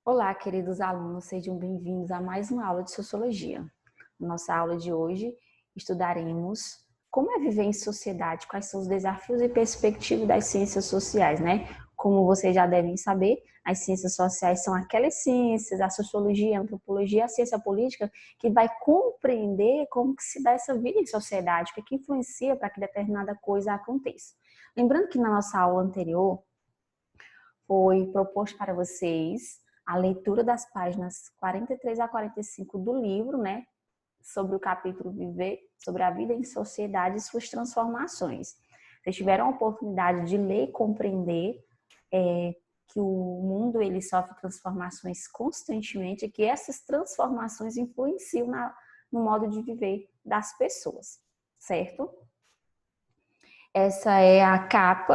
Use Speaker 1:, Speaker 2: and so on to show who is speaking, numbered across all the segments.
Speaker 1: Olá, queridos alunos, sejam bem-vindos a mais uma aula de Sociologia. Na nossa aula de hoje, estudaremos como é viver em sociedade, quais são os desafios e perspectivas das ciências sociais, né? Como vocês já devem saber, as ciências sociais são aquelas ciências, a sociologia, a antropologia, a ciência política, que vai compreender como que se dá essa vida em sociedade, o que influencia para que determinada coisa aconteça. Lembrando que na nossa aula anterior, foi proposto para vocês a leitura das páginas 43 a 45 do livro, né, sobre o capítulo Viver, sobre a vida em sociedade e suas transformações. Vocês tiveram a oportunidade de ler e compreender que o mundo ele sofre transformações constantemente e que essas transformações influenciam no modo de viver das pessoas, certo? Essa é a capa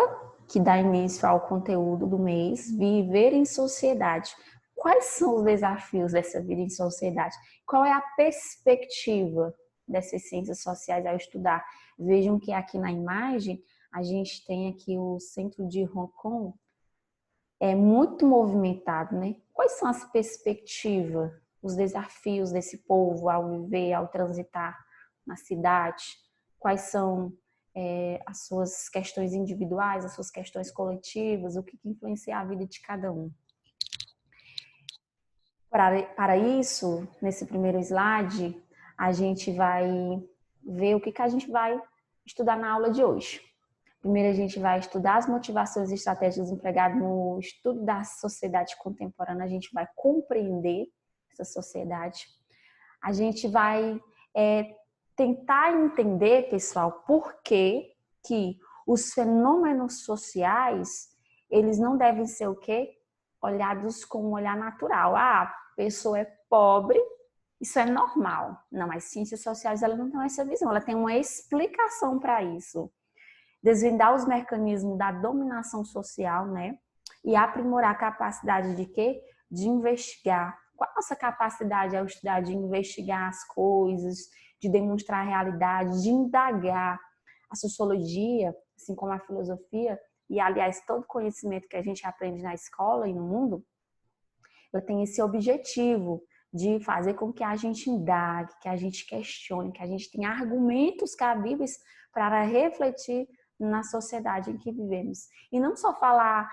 Speaker 1: que dá início ao conteúdo do mês, Viver em Sociedade. Quais são os desafios dessa vida em sociedade? Qual é a perspectiva dessas ciências sociais ao estudar? Vejam que aqui na imagem a gente tem aqui o centro de Hong Kong, é muito movimentado, né? Quais são as perspectivas, os desafios desse povo ao viver, ao transitar na cidade? Quais são as suas questões individuais, as suas questões coletivas, o que influencia a vida de cada um? Para isso, nesse primeiro slide, a gente vai ver o que a gente vai estudar na aula de hoje. Primeiro, a gente vai estudar as motivações e estratégias empregadas no estudo da sociedade contemporânea. A gente vai compreender essa sociedade. A gente vai tentar entender, pessoal, por que os fenômenos sociais, eles não devem ser o quê? Olhados com um olhar natural. Ah, a pessoa é pobre, isso é normal. Não, as ciências sociais, elas não têm essa visão, ela tem uma explicação para isso. Desvendar os mecanismos da dominação social, né? E aprimorar a capacidade de quê? De investigar. Qual a nossa capacidade ao estudar de investigar as coisas, de demonstrar a realidade, de indagar? A sociologia, assim como a filosofia, e aliás todo conhecimento que a gente aprende na escola e no mundo, ela tem esse objetivo de fazer com que a gente indague, que a gente questione, que a gente tenha argumentos cabíveis para refletir na sociedade em que vivemos. E não só falar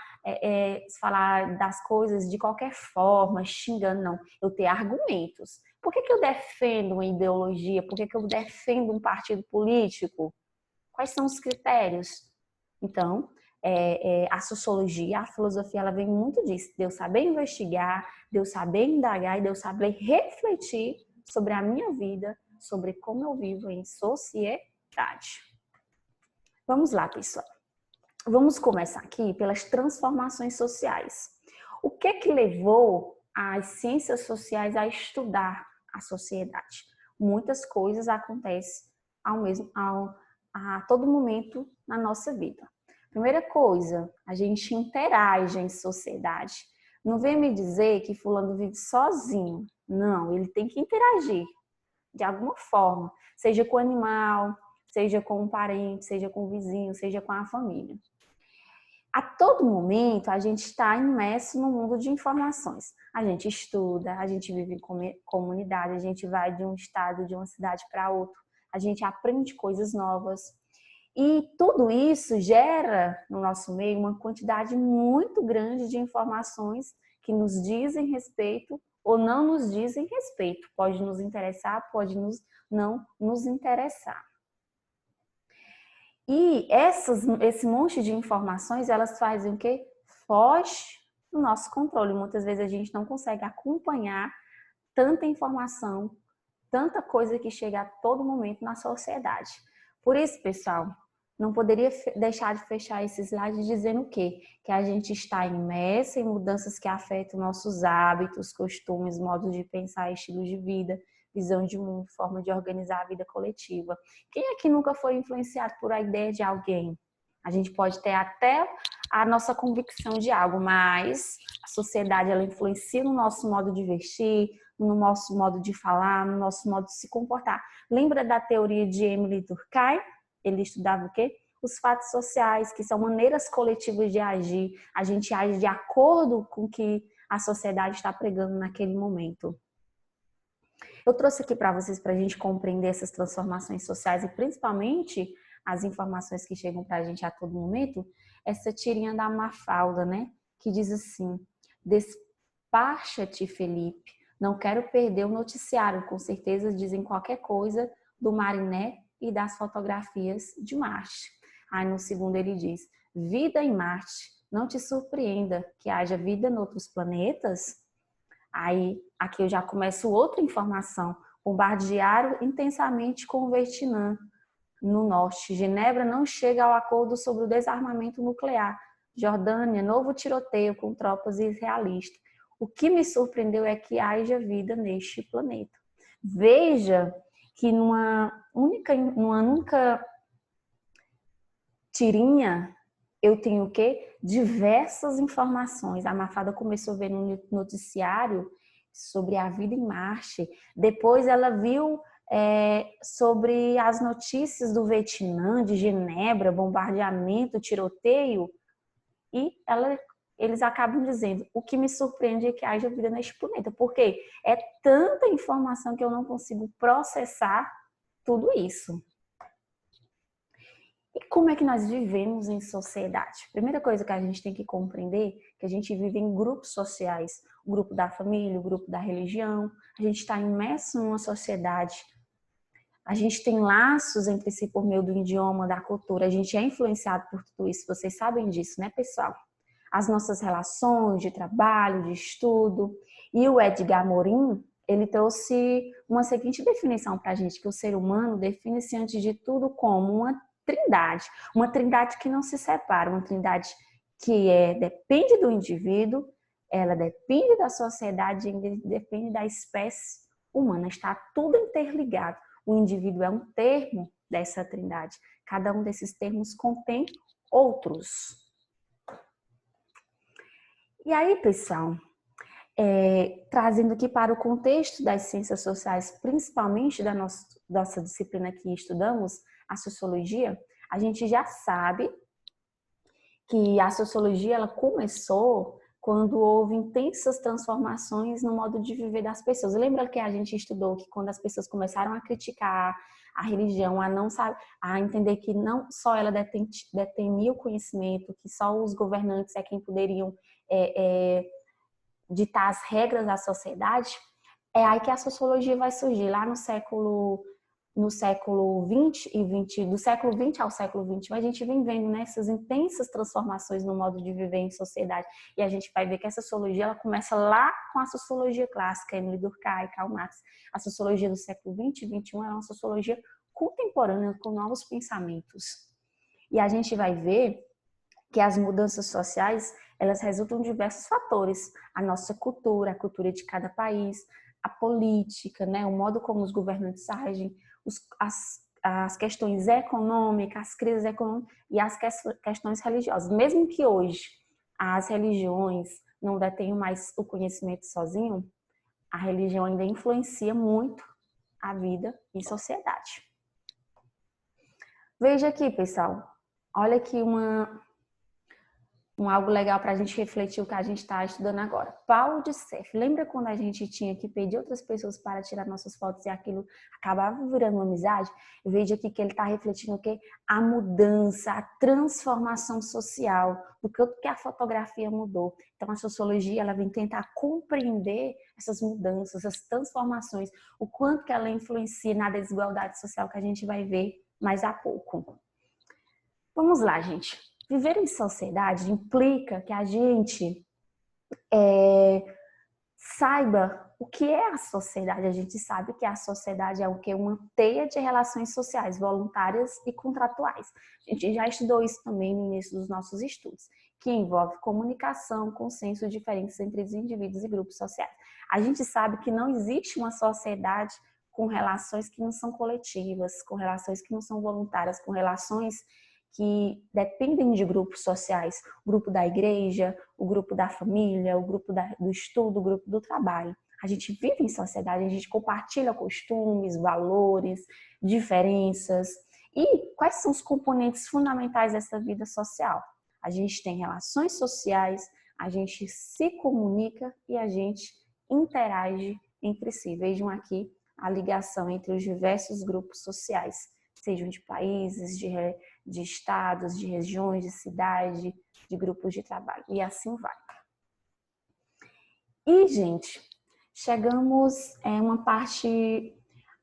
Speaker 1: das coisas de qualquer forma, xingando, não. Eu ter argumentos. Por que eu defendo uma ideologia? Por que eu defendo um partido político? Quais são os critérios? Então, a sociologia, a filosofia, ela vem muito disso. De eu saber investigar, de eu saber indagar e de eu saber refletir sobre a minha vida, sobre como eu vivo em sociedade. Vamos lá, pessoal. Vamos começar aqui pelas transformações sociais. O que levou as ciências sociais a estudar a sociedade? Muitas coisas acontecem a todo momento na nossa vida. Primeira coisa, a gente interage em sociedade. Não vem me dizer que fulano vive sozinho. Não, ele tem que interagir de alguma forma, seja com o animal, seja com um parente, seja com o vizinho, seja com a família. A todo momento, a gente está imerso no mundo de informações. A gente estuda, a gente vive em comunidade, a gente vai de um estado, de uma cidade para outro, a gente aprende coisas novas. E tudo isso gera no nosso meio uma quantidade muito grande de informações que nos dizem respeito ou não nos dizem respeito. Pode nos interessar, pode não nos interessar. E esse monte de informações, elas fazem o quê? Foge do nosso controle. Muitas vezes a gente não consegue acompanhar tanta informação, tanta coisa que chega a todo momento na sociedade. Por isso, pessoal, não poderia deixar de fechar esse slide dizendo o quê? Que a gente está imerso em mudanças que afetam nossos hábitos, costumes, modos de pensar, estilos de vida, visão de mundo, forma de organizar a vida coletiva. Quem aqui nunca foi influenciado por a ideia de alguém? A gente pode ter até a nossa convicção de algo, mas a sociedade ela influencia no nosso modo de vestir, no nosso modo de falar, no nosso modo de se comportar. Lembra da teoria de Emile Durkheim? Ele estudava o quê? os fatos sociais, que são maneiras coletivas de agir. A gente age de acordo com o que a sociedade está pregando naquele momento. Eu trouxe aqui para vocês, para a gente compreender essas transformações sociais e principalmente as informações que chegam para a gente a todo momento, essa tirinha da Mafalda, né? Que diz assim: despacha-te, Felipe, não quero perder o noticiário, com certeza dizem qualquer coisa do Mariné e das fotografias de Marte. Aí no segundo ele diz: vida em Marte, não te surpreenda que haja vida em outros planetas. Aí aqui eu já começo outra informação: bombardearam intensamente com o Vietnã no norte. Genebra não chega ao acordo sobre o desarmamento nuclear. Jordânia, novo tiroteio com tropas israelistas. O que me surpreendeu é que haja vida neste planeta. Veja que numa única tirinha eu tenho o quê? Diversas informações. A Mafalda começou a ver no noticiário sobre a vida em Marte. Depois ela viu sobre as notícias do Vietnã, de Genebra, bombardeamento, tiroteio, e eles acabam dizendo: o que me surpreende é que haja vida neste planeta, porque é tanta informação que eu não consigo processar tudo isso. E como é que nós vivemos em sociedade? Primeira coisa que a gente tem que compreender é que a gente vive em grupos sociais, o grupo da família, o grupo da religião, a gente está imerso numa sociedade. A gente tem laços entre si por meio do idioma, da cultura. A gente é influenciado por tudo isso. Vocês sabem disso, né, pessoal? As nossas relações de trabalho, de estudo. E o Edgar Morin, ele trouxe uma seguinte definição para a gente, que o ser humano define-se antes de tudo como uma trindade que não se separa, uma trindade que depende do indivíduo, ela depende da sociedade, depende da espécie humana. Está tudo interligado. O indivíduo é um termo dessa trindade. Cada um desses termos contém outros. E aí, pessoal, trazendo aqui para o contexto das ciências sociais, principalmente da nossa disciplina que estudamos, a sociologia, a gente já sabe que a sociologia ela começou quando houve intensas transformações no modo de viver das pessoas. Lembra que a gente estudou que quando as pessoas começaram a criticar a religião, a entender que não só ela detinha o conhecimento, que só os governantes é quem poderiam ditar as regras da sociedade, é aí que a sociologia vai surgir, lá no século 20 e 20, do século 20 ao século 21, a gente vem vendo essas intensas transformações no modo de viver em sociedade. E a gente vai ver que essa sociologia ela começa lá com a sociologia clássica, Emile Durkheim, Karl Marx. A sociologia do século 20 e 21 é uma sociologia contemporânea, com novos pensamentos. E a gente vai ver que as mudanças sociais, elas resultam de diversos fatores. A nossa cultura, a cultura de cada país, a política, né? O modo como os governantes agem, as questões econômicas, as crises econômicas e as questões religiosas. Mesmo que hoje as religiões não detenham mais o conhecimento sozinho, a religião ainda influencia muito a vida em sociedade. Veja aqui, pessoal. Olha aqui algo legal para a gente refletir o que a gente está estudando agora. Paulo de Sef. Lembra quando a gente tinha que pedir outras pessoas para tirar nossas fotos e aquilo acabava virando uma amizade? Eu vejo aqui que ele está refletindo o quê? A mudança, a transformação social, do que a fotografia mudou. Então a sociologia ela vem tentar compreender essas mudanças, essas transformações, o quanto que ela influencia na desigualdade social que a gente vai ver mais a pouco. Vamos lá, gente. Viver em sociedade implica que a gente saiba o que é a sociedade. A gente sabe que a sociedade é o que? Uma teia de relações sociais, voluntárias e contratuais. A gente já estudou isso também no início dos nossos estudos, que envolve comunicação, consenso diferentes entre os indivíduos e grupos sociais. A gente sabe que não existe uma sociedade com relações que não são coletivas, com relações que não são voluntárias, com relações que dependem de grupos sociais, o grupo da igreja, o grupo da família, o grupo do estudo, o grupo do trabalho. A gente vive em sociedade, a gente compartilha costumes, valores, diferenças E quais são os componentes fundamentais dessa vida social? A gente tem relações sociais, a gente se comunica e a gente interage entre si. Vejam aqui a ligação entre os diversos grupos sociais, sejam de países, de estados, de regiões, de cidade, de grupos de trabalho, e assim vai. E, gente, chegamos a uma parte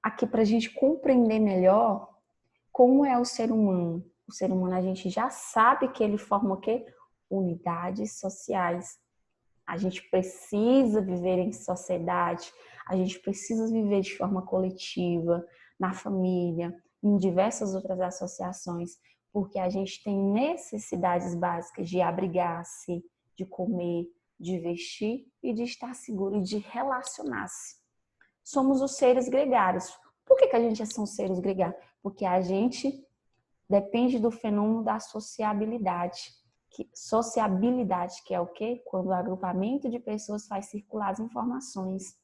Speaker 1: aqui para a gente compreender melhor como é o ser humano. O ser humano, a gente já sabe que ele forma o quê? Unidades sociais. A gente precisa viver em sociedade, a gente precisa viver de forma coletiva, na família, em diversas outras associações, porque a gente tem necessidades básicas de abrigar-se, de comer, de vestir e de estar seguro e de relacionar-se. Somos os seres gregários. Por que a gente são seres gregários? Porque a gente depende do fenômeno da sociabilidade. Sociabilidade, que é o quê? Quando o agrupamento de pessoas faz circular as informações.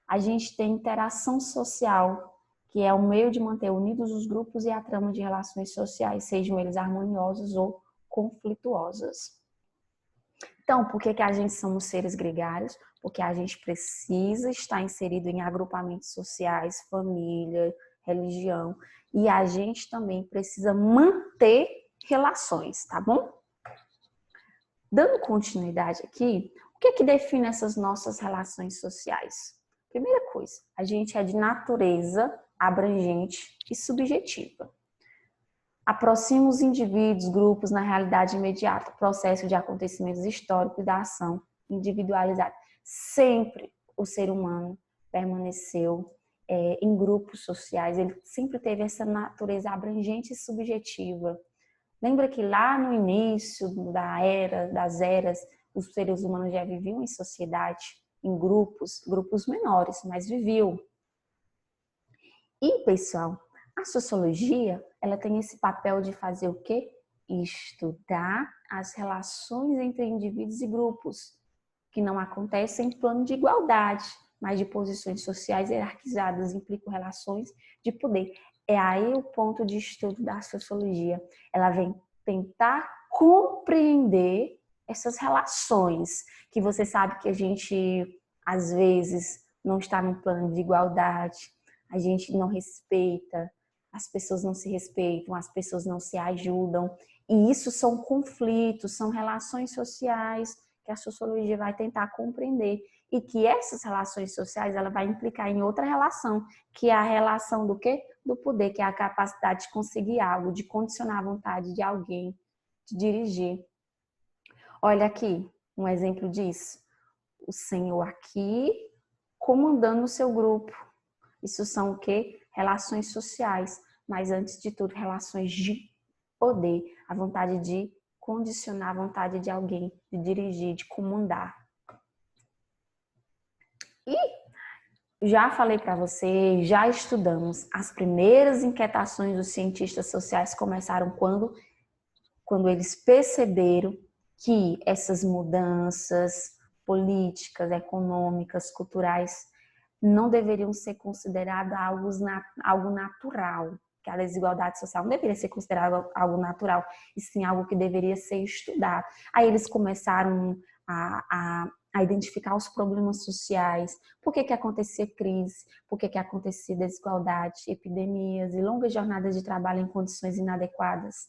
Speaker 1: A gente tem interação social, que é o meio de manter unidos os grupos e a trama de relações sociais, sejam eles harmoniosos ou conflituosas. Então, por que a gente somos seres gregários? Porque a gente precisa estar inserido em agrupamentos sociais, família, religião, e a gente também precisa manter relações, tá bom? Dando continuidade aqui, o que define essas nossas relações sociais? Primeira coisa, a gente é de natureza abrangente e subjetiva. Aproxima os indivíduos, grupos na realidade imediata, processo de acontecimentos históricos da ação individualizada. Sempre o ser humano permaneceu em grupos sociais, ele sempre teve essa natureza abrangente e subjetiva. Lembra que lá no início das eras, os seres humanos já viviam em sociedade, em grupos menores, mas viviam. E, pessoal, a sociologia, ela tem esse papel de fazer o quê? Estudar as relações entre indivíduos e grupos, que não acontecem em plano de igualdade, mas de posições sociais hierarquizadas, implicam relações de poder. É aí o ponto de estudo da sociologia. Ela vem tentar compreender essas relações, que você sabe que a gente, às vezes, não está num plano de igualdade, a gente não respeita, as pessoas não se respeitam, as pessoas não se ajudam. E isso são conflitos, são relações sociais que a sociologia vai tentar compreender. E que essas relações sociais, ela vai implicar em outra relação, que é a relação do quê? Do poder, que é a capacidade de conseguir algo, de condicionar a vontade de alguém, de dirigir. Olha aqui, um exemplo disso. O senhor aqui comandando o seu grupo. Isso são o quê? Relações sociais, mas antes de tudo, relações de poder, a vontade de condicionar a vontade de alguém, de dirigir, de comandar. E já falei para você, já estudamos, as primeiras inquietações dos cientistas sociais começaram quando eles perceberam que essas mudanças políticas, econômicas, culturais não deveriam ser consideradas algo natural, que a desigualdade social não deveria ser considerada algo natural, e sim algo que deveria ser estudado. Aí eles começaram a identificar os problemas sociais, por que acontecia crise, por que acontecia desigualdade, epidemias e longas jornadas de trabalho em condições inadequadas,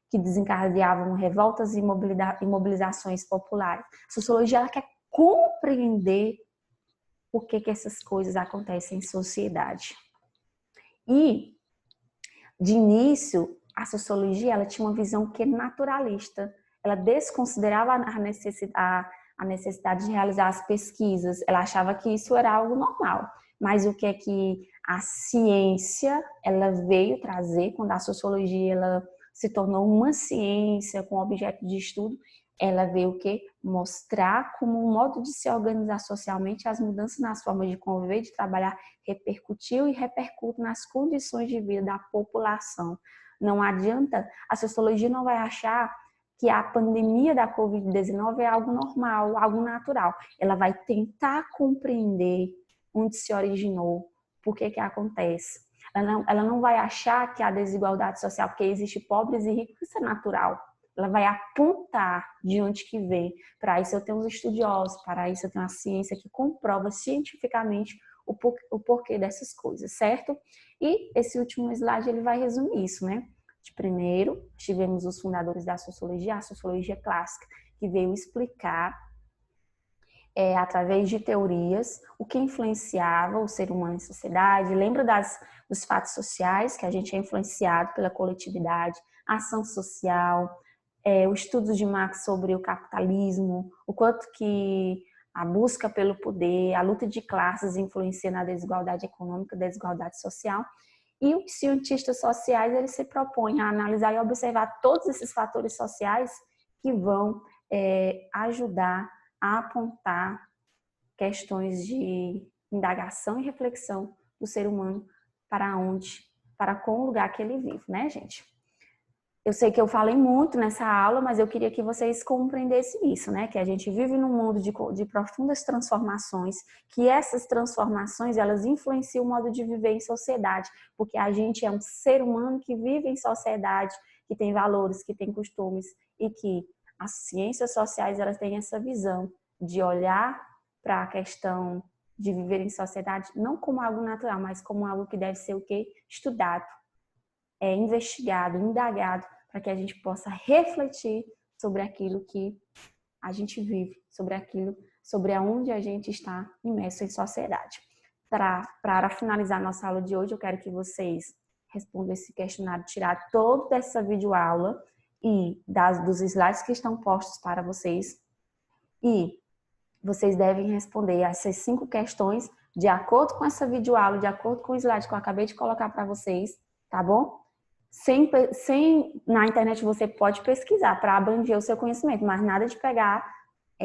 Speaker 1: que desencadeavam revoltas e mobilizações populares. A sociologia ela quer compreender por que essas coisas acontecem em sociedade. E, de início, a sociologia ela tinha uma visão que é naturalista. Ela desconsiderava a necessidade de realizar as pesquisas. Ela achava que isso era algo normal. Mas o que é que a ciência ela veio trazer quando a sociologia ela se tornou uma ciência com objeto de estudo? Ela veio o quê? Mostrar como um modo de se organizar socialmente as mudanças nas formas de conviver, de trabalhar, repercutiu e repercute nas condições de vida da população. Não adianta, a sociologia não vai achar que a pandemia da Covid-19 é algo normal, algo natural. Ela vai tentar compreender onde se originou, por que acontece. Ela não vai achar que a desigualdade social, porque existe pobres e ricos, isso é natural. Ela vai apontar de onde que vem. Para isso eu tenho os estudiosos, para isso eu tenho a ciência que comprova cientificamente o porquê dessas coisas, certo? E esse último slide ele vai resumir isso, né? De primeiro, tivemos os fundadores da sociologia, a sociologia clássica, que veio explicar através de teorias, o que influenciava o ser humano em sociedade. Lembra dos fatos sociais, que a gente é influenciado pela coletividade, a ação social, o estudo de Marx sobre o capitalismo, o quanto que a busca pelo poder, a luta de classes influencia na desigualdade econômica, desigualdade social. E os cientistas sociais, eles se propõem a analisar e observar todos esses fatores sociais que vão ajudar a apontar questões de indagação e reflexão do ser humano para com o lugar que ele vive, né, gente? Eu sei que eu falei muito nessa aula, mas eu queria que vocês compreendessem isso, né? Que a gente vive num mundo de profundas transformações, que essas transformações, elas influenciam o modo de viver em sociedade, porque a gente é um ser humano que vive em sociedade, que tem valores, que tem costumes, e que as ciências sociais, elas têm essa visão de olhar para a questão de viver em sociedade, não como algo natural, mas como algo que deve ser o quê? Estudado, investigado, indagado, para que a gente possa refletir sobre aquilo que a gente vive, sobre aonde a gente está imerso em sociedade. Para finalizar nossa aula de hoje, eu quero que vocês respondam esse questionário, tirar toda essa videoaula e dos slides que estão postos para vocês. E vocês devem responder essas 5 questões de acordo com essa videoaula, de acordo com o slide que eu acabei de colocar para vocês, tá bom? Na internet você pode pesquisar para abranger o seu conhecimento, mas nada de pegar,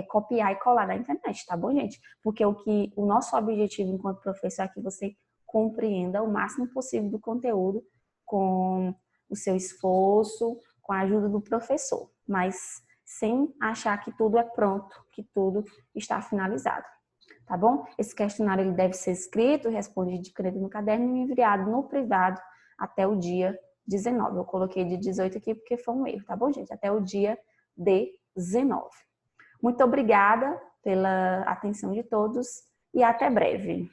Speaker 1: copiar e colar na internet, tá bom, gente? Porque o nosso objetivo enquanto professor é que você compreenda o máximo possível do conteúdo com o seu esforço, com a ajuda do professor, mas sem achar que tudo é pronto, que tudo está finalizado, tá bom? Esse questionário ele deve ser escrito, respondido de caneta no caderno e enviado no privado até o dia 19. Eu coloquei de 18 aqui porque foi um erro, tá bom, gente? Até o dia 19. Muito obrigada pela atenção de todos e até breve.